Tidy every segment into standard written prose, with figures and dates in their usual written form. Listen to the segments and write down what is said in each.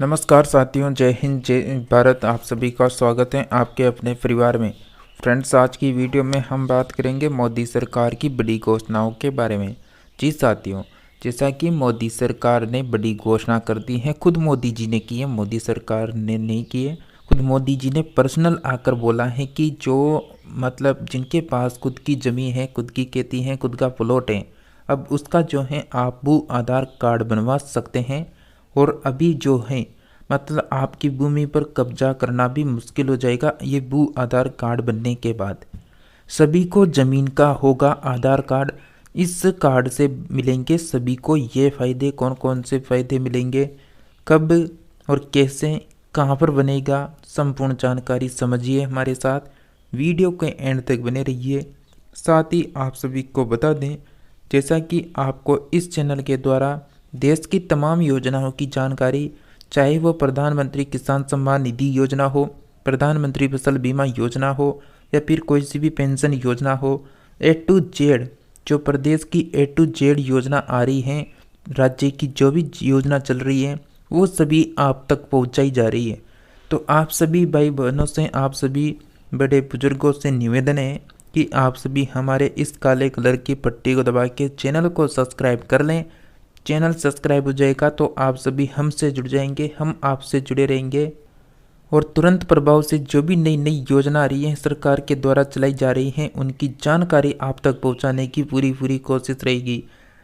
नमस्कार साथियों, जय हिंद जय भारत। आप सभी का स्वागत है आपके अपने परिवार में। फ्रेंड्स, आज की वीडियो में हम बात करेंगे मोदी सरकार की बड़ी घोषणाओं के बारे में। जी साथियों, जैसा कि मोदी सरकार ने बड़ी घोषणा कर दी है, खुद मोदी जी ने की है, मोदी सरकार ने नहीं की है। खुद मोदी जी ने पर्सनल आकर बोला है कि जो जिनके पास खुद की ज़मीन है, खुद की खेती है, खुद का प्लॉट है, अब उसका जो है आप वो आधार कार्ड बनवा सकते हैं। और अभी जो है आपकी भूमि पर कब्जा करना भी मुश्किल हो जाएगा ये भू आधार कार्ड बनने के बाद। सभी को ज़मीन का होगा आधार कार्ड। इस कार्ड से मिलेंगे सभी को ये फ़ायदे। कौन कौन से फ़ायदे मिलेंगे, कब और कैसे, कहाँ पर बनेगा, संपूर्ण जानकारी समझिए हमारे साथ। वीडियो के एंड तक बने रहिए। साथ ही आप सभी को बता दें, जैसा कि आपको इस चैनल के द्वारा देश की तमाम योजनाओं की जानकारी, चाहे वो प्रधानमंत्री किसान सम्मान निधि योजना हो, प्रधानमंत्री फसल बीमा योजना हो, या फिर कोई सी भी पेंशन योजना हो, ए टू जेड जो प्रदेश की ए टू जेड योजना आ रही है, राज्य की जो भी योजना चल रही है वो सभी आप तक पहुंचाई जा रही है। तो आप सभी भाई बहनों से, आप सभी बड़े बुजुर्गों से निवेदन है कि आप सभी हमारे इस काले कलर की पट्टी को दबा के चैनल को सब्सक्राइब कर लें। चैनल सब्सक्राइब हो जाएगा तो आप सभी हमसे जुड़ जाएंगे, हम आपसे जुड़े रहेंगे। और तुरंत प्रभाव से जो भी नई नई योजना आ रही है, सरकार के द्वारा चलाई जा रही हैं, उनकी जानकारी आप तक पहुंचाने की पूरी कोशिश रहेगी।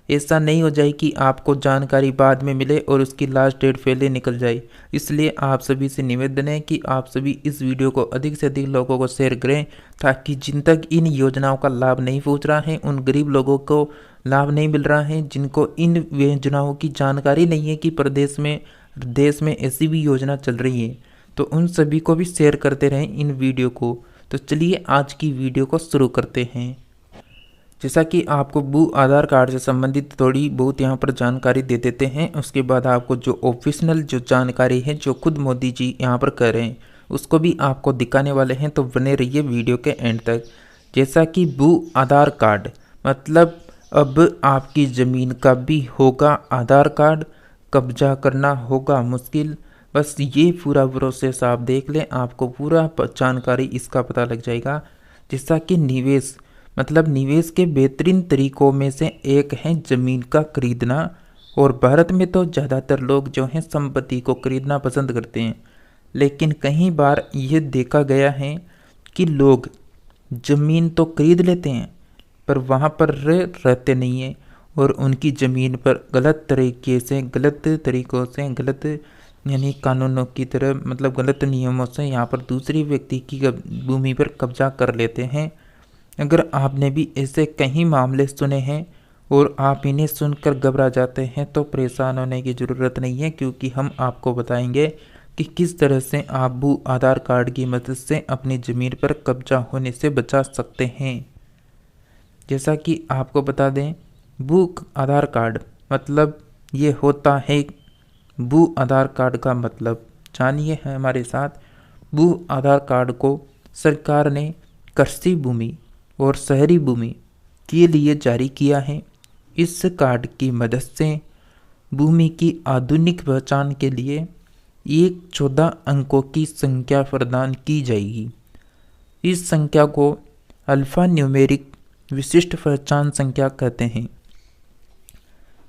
ऐसा नहीं हो जाए कि आपको जानकारी बाद में मिले और उसकी लास्ट डेट पहले निकल जाए। इसलिए आप सभी से निवेदन है कि आप सभी इस वीडियो को अधिक से अधिक लोगों को शेयर करें, ताकि जिन तक इन योजनाओं का लाभ नहीं पहुंच रहा है, उन गरीब लोगों को लाभ नहीं मिल रहा है, जिनको इन योजनाओं की जानकारी नहीं है कि देश में ऐसी भी योजना चल रही है, तो उन सभी को भी शेयर करते रहें इन वीडियो को। तो चलिए आज की वीडियो को शुरू करते हैं। जैसा कि आपको भू आधार कार्ड से संबंधित थोड़ी बहुत यहाँ पर जानकारी दे देते हैं, उसके बाद आपको जो ऑफिशियल जो जानकारी है जो खुद मोदी जी यहाँ पर कर रहे हैं उसको भी आपको दिखाने वाले हैं, तो बने रहिए वीडियो के एंड तक। जैसा कि भू आधार कार्ड अब आपकी ज़मीन का भी होगा आधार कार्ड, कब्जा करना होगा मुश्किल। बस ये पूरा प्रोसेस आप देख लें, आपको पूरा जानकारी इसका पता लग जाएगा। जैसा कि निवेश के बेहतरीन तरीकों में से एक है ज़मीन का खरीदना। और भारत में तो ज़्यादातर लोग जो हैं संपत्ति को खरीदना पसंद करते हैं, लेकिन कई बार ये देखा गया है कि लोग ज़मीन तो खरीद लेते हैं पर वहाँ पर रहते नहीं हैं, और उनकी ज़मीन पर गलत तरीकों से गलत यानी कानूनों की तरह गलत नियमों से यहाँ पर दूसरी व्यक्ति की भूमि पर कब्जा कर लेते हैं। अगर आपने भी ऐसे कई मामले सुने हैं और आप इन्हें सुनकर घबरा जाते हैं तो परेशान होने की ज़रूरत नहीं है, क्योंकि हम आपको बताएंगे कि किस तरह से आप भू आधार कार्ड की मदद से अपनी ज़मीन पर कब्जा होने से बचा सकते हैं। जैसा कि आपको बता दें, भू आधार कार्ड ये होता है। भू आधार कार्ड का जानिए है हमारे साथ। भू आधार कार्ड को सरकार ने कृषि भूमि और शहरी भूमि के लिए जारी किया है। इस कार्ड की मदद से भूमि की आधुनिक पहचान के लिए एक 14 अंकों की संख्या प्रदान की जाएगी। इस संख्या को अल्फा न्यूमेरिक विशिष्ट पहचान संख्या कहते हैं।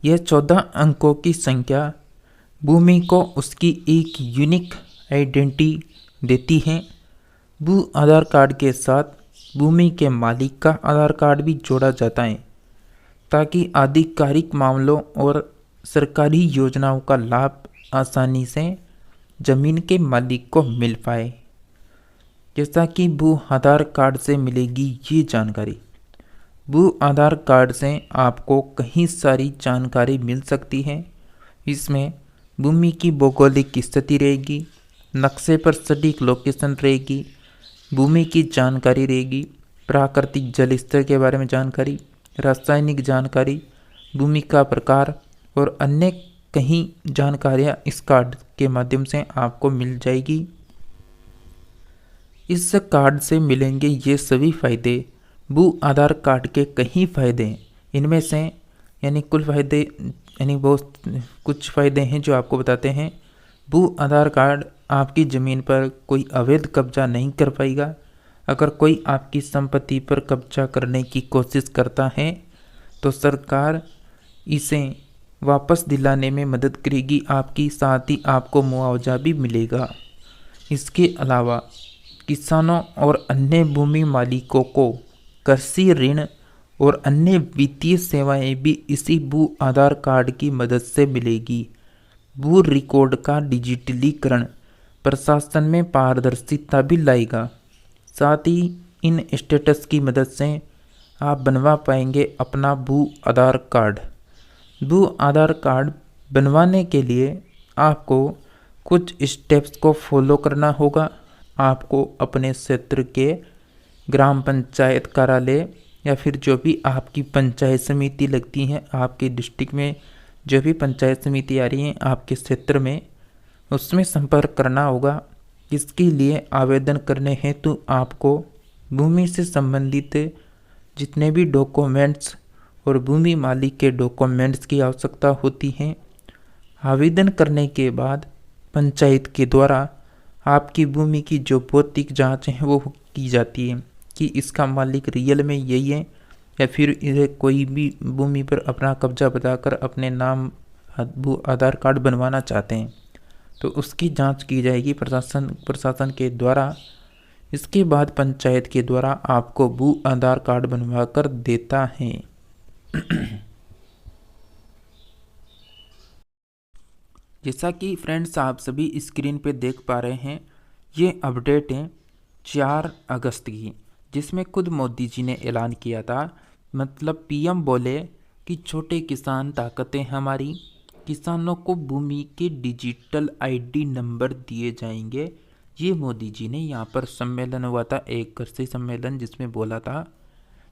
यह 14 अंकों की संख्या भूमि को उसकी एक यूनिक आइडेंटिटी देती है। भू आधार कार्ड के साथ भूमि के मालिक का आधार कार्ड भी जोड़ा जाता है, ताकि आधिकारिक मामलों और सरकारी योजनाओं का लाभ आसानी से जमीन के मालिक को मिल पाए। जैसा कि भू आधार कार्ड से मिलेगी ये जानकारी। भू आधार कार्ड से आपको कई सारी जानकारी मिल सकती है। इसमें भूमि की भौगोलिक स्थिति रहेगी, नक्शे पर सटीक लोकेशन रहेगी, भूमि की जानकारी रहेगी, प्राकृतिक जल स्तर के बारे में जानकारी, रासायनिक जानकारी, भूमि का प्रकार और अन्य कई जानकारियाँ इस कार्ड के माध्यम से आपको मिल जाएगी। इस कार्ड से मिलेंगे ये सभी फायदे। भू आधार कार्ड के कई फायदे हैं, इनमें से कुल फायदे बहुत कुछ फ़ायदे हैं जो आपको बताते हैं। भू आधार कार्ड आपकी ज़मीन पर कोई अवैध कब्जा नहीं कर पाएगा। अगर कोई आपकी संपत्ति पर कब्जा करने की कोशिश करता है तो सरकार इसे वापस दिलाने में मदद करेगी आपकी, साथ ही आपको मुआवजा भी मिलेगा। इसके अलावा किसानों और अन्य भूमि मालिकों को कृषि ऋण और अन्य वित्तीय सेवाएं भी इसी भू आधार कार्ड की मदद से मिलेगी। भू रिकॉर्ड का डिजिटलीकरण प्रशासन में पारदर्शिता भी लाएगा। साथ ही इन स्टेटस की मदद से आप बनवा पाएंगे अपना भू आधार कार्ड। भू आधार कार्ड बनवाने के लिए आपको कुछ स्टेप्स को फॉलो करना होगा। आपको अपने क्षेत्र के ग्राम पंचायत कार्यालय या फिर जो भी आपकी पंचायत समिति लगती हैं, आपके डिस्ट्रिक्ट में जो भी पंचायत समिति आ रही हैं आपके क्षेत्र में, उसमें संपर्क करना होगा। इसके लिए आवेदन करने हेतु आपको भूमि से संबंधित जितने भी डॉक्यूमेंट्स और भूमि मालिक के डॉक्यूमेंट्स की आवश्यकता होती है। आवेदन करने के बाद पंचायत के द्वारा आपकी भूमि की जो भौतिक जांच है वो की जाती है कि इसका मालिक रियल में यही है या फिर इसे कोई भी भूमि पर अपना कब्जा बताकर अपने नाम भू आधार कार्ड बनवाना चाहते हैं, तो उसकी जांच की जाएगी प्रशासन के द्वारा। इसके बाद पंचायत के द्वारा आपको भू आधार कार्ड बनवा कर देता है। जैसा कि फ्रेंड्स आप सभी स्क्रीन पे देख पा रहे हैं, ये अपडेट है 4 अगस्त की, जिसमें खुद मोदी जी ने ऐलान किया था। मतलब पीएम बोले कि छोटे किसान ताकतें हमारी, किसानों को भूमि के डिजिटल आईडी नंबर दिए जाएंगे। ये मोदी जी ने यहाँ पर सम्मेलन हुआ था, एक कृषि सम्मेलन जिसमें बोला था।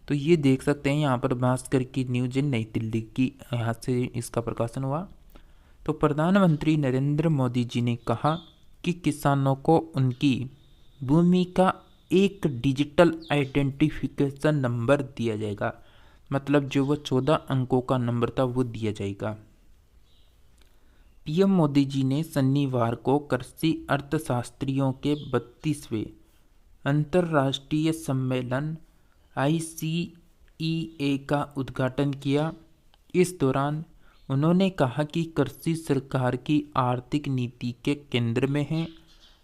तो ये देख सकते हैं यहाँ पर भास्कर की न्यूज नई दिल्ली की, यहाँ से इसका प्रकाशन हुआ। तो प्रधानमंत्री नरेंद्र मोदी जी ने कहा कि किसानों को उनकी भूमि का एक डिजिटल आइडेंटिफिकेशन नंबर दिया जाएगा। मतलब जो वो 14 अंकों का नंबर था वो दिया जाएगा। पीएम मोदी जी ने शनिवार को कृषि अर्थशास्त्रियों के 32वें अंतर्राष्ट्रीय सम्मेलन ICEA का उद्घाटन किया। इस दौरान उन्होंने कहा कि कृषि सरकार की आर्थिक नीति के केंद्र में है।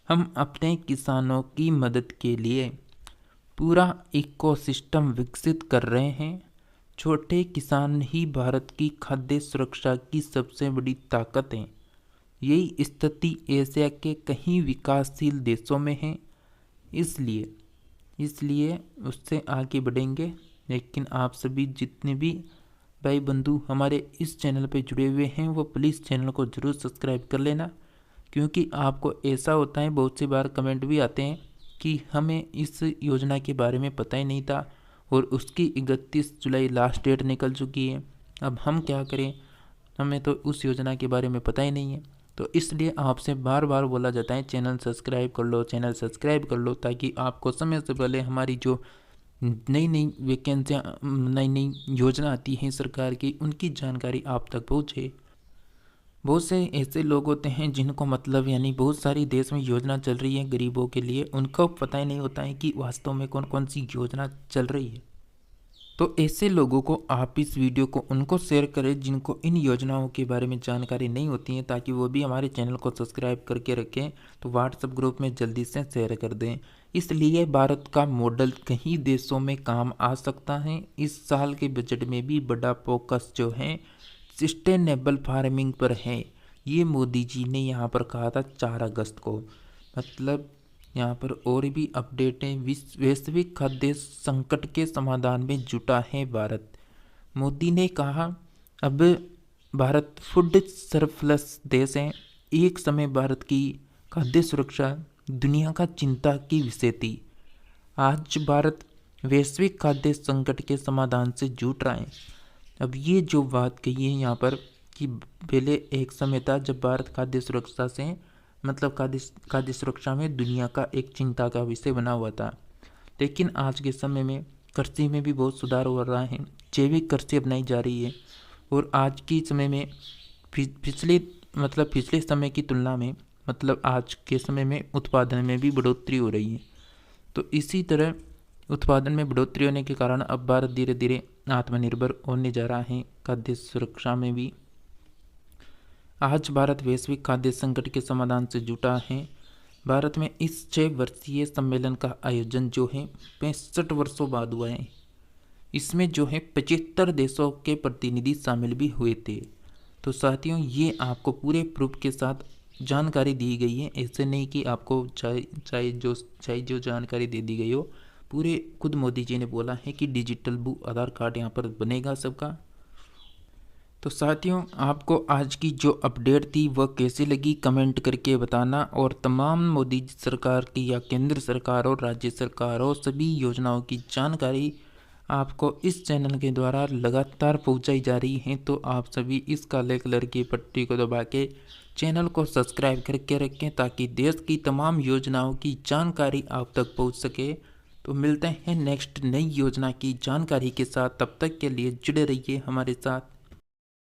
हम अपने किसानों की मदद के लिए पूरा इकोसिस्टम विकसित कर रहे हैं। छोटे किसान ही भारत की खाद्य सुरक्षा की सबसे बड़ी ताकत हैं। यही स्थिति एशिया के कई विकासशील देशों में है, इसलिए उससे आगे बढ़ेंगे। लेकिन आप सभी जितने भी भाई बंधु हमारे इस चैनल पे जुड़े हुए हैं वो प्लीज़ चैनल को ज़रूर सब्सक्राइब कर लेना, क्योंकि आपको ऐसा होता है बहुत सी बार कमेंट भी आते हैं कि हमें इस योजना के बारे में पता ही नहीं था और उसकी 31 जुलाई लास्ट डेट निकल चुकी है। अब हम क्या करें, हमें तो उस योजना के बारे में पता ही नहीं है। तो इसलिए आपसे बार बार बोला जाता है चैनल सब्सक्राइब कर लो, चैनल सब्सक्राइब कर लो, ताकि आपको समय से पहले हमारी जो नई नई वैकेंसियाँ, नई नई योजना आती हैं सरकार की, उनकी जानकारी आप तक पहुँचे। बहुत से ऐसे लोग होते हैं जिनको मतलब यानी बहुत सारी देश में योजना चल रही है गरीबों के लिए, उनको पता ही नहीं होता है कि वास्तव में कौन कौन सी योजना चल रही है। तो ऐसे लोगों को आप इस वीडियो को उनको शेयर करें जिनको इन योजनाओं के बारे में जानकारी नहीं होती है, ताकि वो भी हमारे चैनल को सब्सक्राइब करके रखें। तो व्हाट्सएप ग्रुप में जल्दी से शेयर कर दें। इसलिए भारत का मॉडल कई देशों में काम आ सकता है। इस साल के बजट में भी बड़ा फोकस जो है सस्टेनेबल फार्मिंग पर है। ये मोदी जी ने यहाँ पर कहा था 4 अगस्त को। मतलब यहाँ पर और भी अपडेट है। वैश्विक खाद्य संकट के समाधान में जुटा है भारत। मोदी ने कहा अब भारत फूड सरप्लस देश है। एक समय भारत की खाद्य सुरक्षा दुनिया का चिंता की विषय थी। आज भारत वैश्विक खाद्य संकट के समाधान से जुट रहा है। अब ये जो बात कही है यहाँ पर कि पहले एक समय था जब भारत खाद्य सुरक्षा से मतलब खाद्य सुरक्षा में दुनिया का एक चिंता का विषय बना हुआ था, लेकिन आज के समय में कृषि में भी बहुत सुधार हो रहा है। जैविक कृषि अपनाई जा रही है और आज के समय में पिछले समय की तुलना में मतलब आज के समय में उत्पादन में भी बढ़ोतरी हो रही है। तो इसी तरह उत्पादन में बढ़ोतरी होने के कारण अब भारत धीरे धीरे आत्मनिर्भर होने जा रहा है खाद्य सुरक्षा में भी। आज भारत वैश्विक खाद्य संकट के समाधान से जुटा है। भारत में इस 6 वर्षीय सम्मेलन का आयोजन जो है 65 वर्षों बाद हुआ है। इसमें जो है 75 देशों के प्रतिनिधि शामिल भी हुए थे। तो साथियों, ये आपको पूरे प्रूफ के साथ जानकारी दी गई है। ऐसे नहीं कि आपको चाहे जो जानकारी दे दी गई हो, पूरे खुद मोदी जी ने बोला है कि डिजिटल भू आधार कार्ड यहाँ पर बनेगा सबका। तो साथियों, आपको आज की जो अपडेट थी वह कैसी लगी कमेंट करके बताना। और तमाम मोदी सरकार की या केंद्र सरकार और राज्य सरकारों सभी योजनाओं की जानकारी आपको इस चैनल के द्वारा लगातार पहुंचाई जा रही है। तो आप सभी इस काले कलर की पट्टी को दबा के चैनल को सब्सक्राइब करके रखें ताकि देश की तमाम योजनाओं की जानकारी आप तक पहुंच सके। तो मिलते हैं नेक्स्ट नई योजना की जानकारी के साथ। तब तक के लिए जुड़े रहिए हमारे साथ।